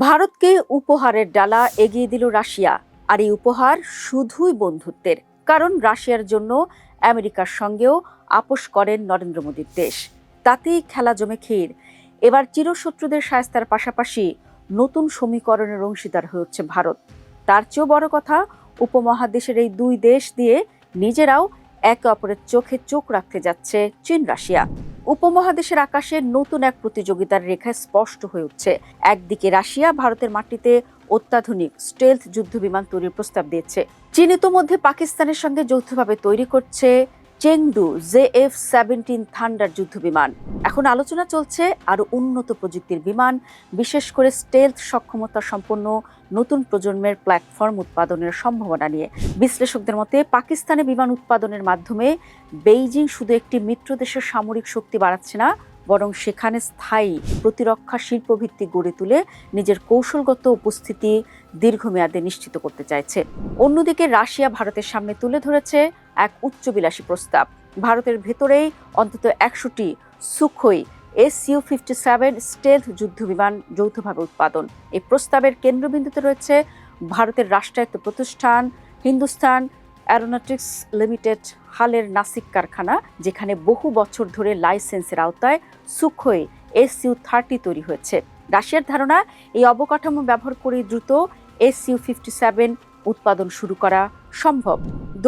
ভারতকে উপহারের ডালা এগিয়ে দিল রাশিয়া। আর এই উপহার শুধুই বন্ধুত্বের, কারণ রাশিয়ার জন্য আমেরিকার সঙ্গেও আপোষ করেন নরেন্দ্র মোদীর দেশ। তাতেই খেলা জমে ক্ষীর। এবার চিরশত্রুদের শায়েস্তার পাশাপাশি নতুন সমীকরণের অংশীদার হচ্ছে ভারত। তার চেয়েও বড় কথা, উপমহাদেশের এই দুই দেশ দিয়ে নিজেরাও একে অপরের চোখে চোখ রাখতে যাচ্ছে চীন রাশিয়া। উপমহাদেশের আকাশে নতুন এক প্রতিযোগিতার রেখা স্পষ্ট হয়ে উঠছে। একদিকে রাশিয়া ভারতের মাটিতে অত্যাধুনিক স্টেলথ যুদ্ধবিমান তৈরির প্রস্তাব দিয়েছে। চীন ইতোমধ্যে পাকিস্তানের সঙ্গে যৌথভাবে তৈরি করছে চেংদু JF-17 থান্ডার যুদ্ধবিমান। এখন আলোচনা চলছে আরো উন্নত প্রযুক্তির বিমান, বিশেষ করে স্টেলথ সক্ষমতা সম্পন্ন নতুন প্রজন্মের প্ল্যাটফর্ম উৎপাদনের সম্ভাবনা নিয়ে। বিশ্লেষকদের মতে পাকিস্তানে বিমান উৎপাদনের মাধ্যমে বেইজিং শুধু একটি মিত্র দেশের সামরিক শক্তি বাড়াচ্ছে না, বরং সেখানে স্থায়ী প্রতিরক্ষা শিল্পভিত্তি গড়ে তুলে নিজের কৌশলগত উপস্থিতি দীর্ঘমেয়াদে নিশ্চিত করতে চাইছে। অন্যদিকে রাশিয়া ভারতের সামনে তুলে ধরেছে এক উচ্চবিলাসী প্রস্তাব। ভারতের ভেতরেই অন্তত 100টি সুখোই Su-57 স্টেলথ যুদ্ধবিমান যৌথভাবে উৎপাদন। এই প্রস্তাবের কেন্দ্রবিন্দুতে রয়েছে ভারতের রাষ্ট্রায়ত্ত প্রতিষ্ঠান হিন্দুস্তান অ্যারোনটিক্স লিমিটেড হালের নাসিক কারখানা, যেখানে বহু বছর ধরে লাইসেন্সের আওতায় সুখোই Su-30 তৈরি হয়েছে। রাশিয়ার ধারণা, এই অবকাঠামো ব্যবহার করে দ্রুত Su-57 উৎপাদন শুরু করা সম্ভব।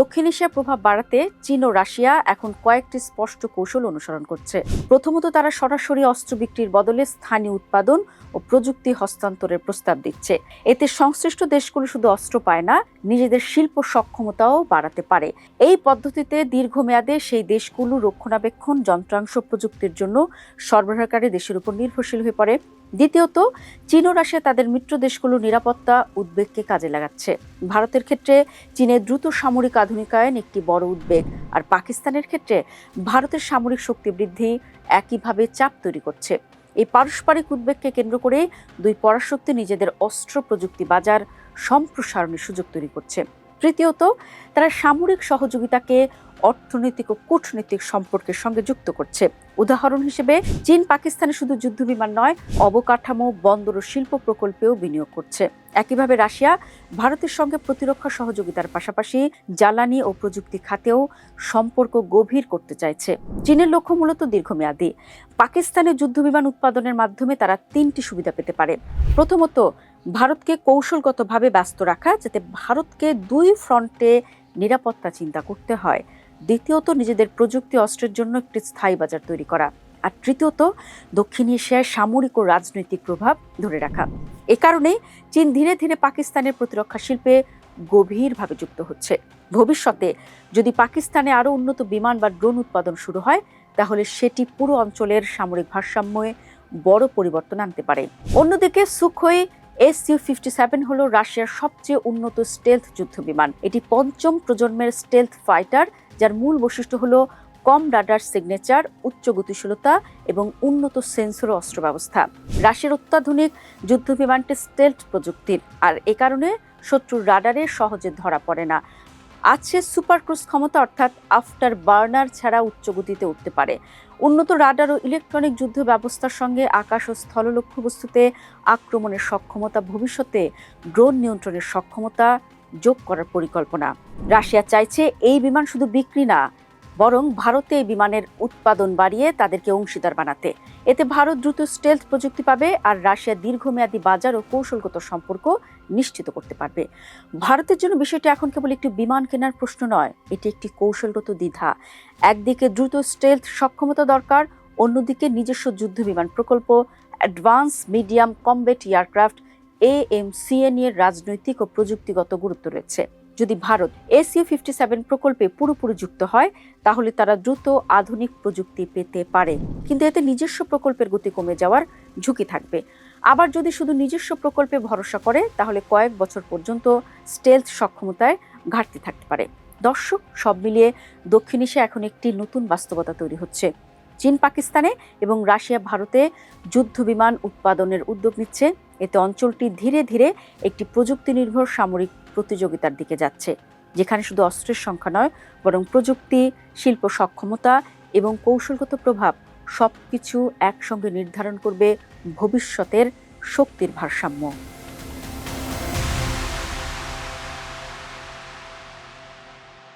দক্ষিণ এশিয়ার প্রভাব বাড়াতে চীন ও রাশিয়া এখন কয়েকটি স্পষ্ট কৌশল অনুসরণ করছে। প্রথমত, তারা সরাসরি অস্ত্র বিক্রির বদলে স্থানীয় উৎপাদন ও প্রযুক্তি হস্তান্তরের প্রস্তাব দিচ্ছে। এতে সংশ্লিষ্ট দেশগুলো শুধু অস্ত্র পায় না, নিজেদের শিল্প সক্ষমতাও বাড়াতে পারে। এই পদ্ধতিতে দীর্ঘমেয়াদে সেই দেশগুলো রক্ষণাবেক্ষণ, যন্ত্রাংশ, প্রযুক্তির জন্য সরবরাহকারী দেশের উপর নির্ভরশীল হয়ে পড়ে। দ্বিতীয়ত, চীন ও রাশিয়া তাদের মিত্র দেশগুলোর নিরাপত্তা উদ্বেগকে কাজে লাগাচ্ছে। ভারতের ক্ষেত্রে চীনের দ্রুত সামরিক আধুনিকায়ন একটি বড় উদ্বেগ, আর পাকিস্তানের ক্ষেত্রে ভারতের সামরিক শক্তি বৃদ্ধি একইভাবে চাপ তৈরি করছে। এই পারস্পরিক উদ্বেগকে কেন্দ্র করে দুই পরাশক্তি নিজেদের অস্ত্র প্রযুক্তি বাজার সম্প্রসারণের সুযোগ তৈরি করছে। তৃতীয়ত, তারা সামরিক সহযোগিতাকে অর্থনৈতিক ও কূটনৈতিক সম্পর্কের সঙ্গে যুক্ত করছে। উদাহরণ হিসেবে চীন পাকিস্তানে শুধু যুদ্ধবিমান নয়, অবকাঠামো, বন্দর ও শিল্প প্রকল্পেও বিনিয়োগ করছে। একইভাবে রাশিয়া ভারতের সঙ্গে প্রতিরক্ষা সহযোগিতার পাশাপাশি জ্বালানি ও প্রযুক্তি খাতেও সম্পর্ক গভীর করতে চাইছে। চীনের লক্ষ্য মূলত দীর্ঘমেয়াদী। পাকিস্তানের যুদ্ধবিমান উৎপাদনের মাধ্যমে তারা 3টি সুবিধা পেতে পারে। প্রথমত, ভারতকে কৌশলগতভাবে ব্যস্ত রাখা, যাতে ভারতকে দুই ফ্রন্টে নিরাপত্তা চিন্তা করতে হয়। দ্বিতীয়ত, নিজেদের প্রযুক্তি অস্ত্রের জন্য একটি স্থায়ী বাজার তৈরি করা। আর তৃতীয়ত, দক্ষিণ এশিয়ায় সামরিক ও রাজনৈতিক প্রভাব ধরে রাখা। এ কারণে চীন ধীরে ধীরে পাকিস্তানের প্রতিরক্ষা শিল্পে গভীরভাবে যুক্ত হচ্ছে। ভবিষ্যতে যদি পাকিস্তানে আরও উন্নত বিমান বা ড্রোন উৎপাদন শুরু হয়, তাহলে সেটি পুরো অঞ্চলের সামরিক ভারসাম্যে বড় পরিবর্তন আনতে পারে। অন্যদিকে সুখোই Su-57 হলো রাশিয়ার সবচেয়ে উন্নত স্টেলথ যুদ্ধবিমান। এটি 5ম প্রজন্মের স্টেলথ ফাইটার, যার মূল বৈশিষ্ট্য হলো কম রাডার সিগনেচার, উচ্চ গতিশীলতা এবং উন্নত সেন্সর অস্ত্র ব্যবস্থা। রাশিয়ার অত্যাধুনিক যুদ্ধবিমানটি স্টেলথ প্রযুক্তির, আর এ কারণে শত্রুর রাডারে সহজে ধরা পড়ে না। আছে সুপার ক্রুজ ক্ষমতা, অর্থাৎ আফটার বার্নার ছাড়া উচ্চ গতিতে উঠতে পারে। উন্নত রাডার ও ইলেকট্রনিক যুদ্ধ ব্যবস্থার সঙ্গে আকাশ ও স্থল লক্ষ্যবস্তুতে আক্রমণের সক্ষমতা, ভবিষ্যতে ড্রোন নিয়ন্ত্রণের সক্ষমতা যোগ করার পরিকল্পনা। রাশিয়া চাইছে এই বিমান শুধু বিক্রি না, বরং ভারতে এই বিমানের উৎপাদন বাড়িয়ে তাদেরকে অংশীদার বানাতে। এতে ভারত দ্রুত স্টেলথ প্রযুক্তি পাবে, আর রাশিয়া দীর্ঘমেয়াদী বাজার ও কৌশলগত সম্পর্ক নিশ্চিত করতে পারবে। ভারতের জন্য বিষয়টি এখন কেবল একটি বিমান কেনার প্রশ্ন নয়, এটি একটি কৌশলগত দ্বিধা। একদিকে দ্রুত স্টেলথ সক্ষমতা দরকার, অন্যদিকে নিজস্ব যুদ্ধবিমান প্রকল্প, advance medium combat aircraft AMCN এর রাজনৈতিক ও প্রযুক্তিগত গুরুত্ব রয়েছে। যদি ভারত Su-57 প্রকল্পে পুরোপুরি যুক্ত হয়, তাহলে তারা দ্রুত আধুনিক প্রযুক্তি পেতে পারে, কিন্তু এতে নিজস্ব প্রকল্পের গতি কমে যাওয়ার ঝুঁকি থাকবে। আবার যদি শুধু নিজস্ব প্রকল্পে ভরসা করে, তাহলে কয়েক বছর পর্যন্ত স্টেলথ সক্ষমতায় ঘাটতি থাকতে পারে। দর্শক, সব মিলিয়ে দক্ষিণ এশিয়া এখন একটি নতুন বাস্তবতা তৈরি হচ্ছে। চীন পাকিস্তানে এবং রাশিয়া ভারতে যুদ্ধবিমান উৎপাদনের উদ্যোগ নিচ্ছে। এতে অঞ্চলটি ধীরে ধীরে একটি প্রযুক্তি নির্ভর সামরিক প্রতিযোগিতার দিকে যাচ্ছে, যেখানে শুধু অস্ত্রের সংখ্যা নয়, বরং প্রযুক্তি, শিল্প সক্ষমতা এবং কৌশলগত প্রভাব সবকিছু একসঙ্গে নির্ধারণ করবে ভবিষ্যতের শক্তির ভারসাম্য।